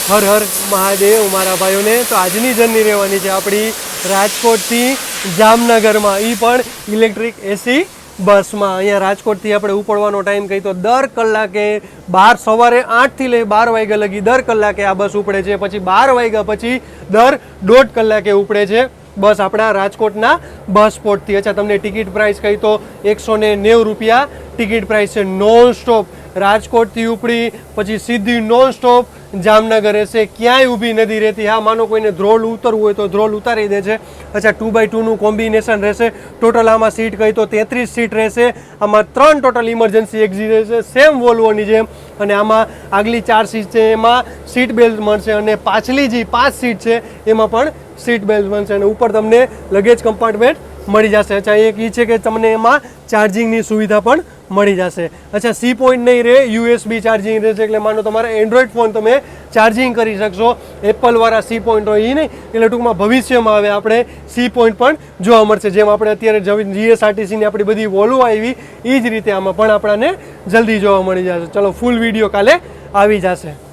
હર હર મહાદેવ મારા ભાઈઓને. તો આજની જર્ની રહેવાની છે આપણી રાજકોટથી જામનગરમાં, એ પણ ઇલેક્ટ્રિક એસી બસમાં. અહીંયા રાજકોટથી આપણે ઉપડવાનો ટાઈમ કહી તો દર કલાકે સવારે 8 થી લઈ 12 વાગ્યા લગી દર કલાકે આ બસ ઉપડે છે. પછી 12 વાગ્યા પછી દર 1.5 કલાકે ઉપડે છે બસ આપણા રાજકોટના બસ સ્પોટથી. અચ્છા, તમને ટિકિટ પ્રાઇસ કહી તો 190 રૂપિયા ટિકિટ પ્રાઇસ છે. નોન સ્ટોપ રાજકોટથી ઉપડી પછી સીધી નોન સ્ટોપ જામનગર રહેશે, ક્યાંય ઊભી નથી રહેતી. હા, માનો કોઈને ધ્રોલ ઉતરવું હોય તો ધ્રોલ ઉતારી દે છે. અચ્છા, 2x2નું કોમ્બિનેશન રહેશે. ટોટલ આમાં સીટ કહી તો 33 સીટ રહેશે. આમાં 3 ટોટલ ઇમરજન્સી એક્ઝિટ રહેશે, સેમ વોલ્વોની જેમ. અને આમાં આગલી 4 સીટ છે એમાં સીટ બેલ્ટ મળશે, અને પાછલી જે 5 સીટ છે એમાં પણ સીટ બેલ્ટ મળશે. અને ઉપર તમને લગેજ કમ્પાર્ટમેન્ટ મળી જશે. અચ્છા, એક એ છે કે તમને એમાં ચાર્જિંગની સુવિધા પણ મળી જશે. અચ્છા, સી પોઈન્ટ નહીં રહે, યુએસબી ચાર્જિંગ રહેશે. એટલે માનો તમારા એન્ડ્રોઈડ ફોન તમે ચાર્જિંગ કરી શકશો. એપલવાળા સી પોઈન્ટ હોય એ નહીં, એટલે ટૂંકમાં ભવિષ્યમાં હવે આપણે સી પોઈન્ટ પણ જોવા મળશે. જેમ આપણે અત્યારે જીએસઆરટીસીની આપણી બધી વોલ્વો આવી, એ જ રીતે આમાં પણ આપણને જલ્દી જોવા મળી જશે. ચલો, ફૂલ વિડીયો કાલે આવી જશે.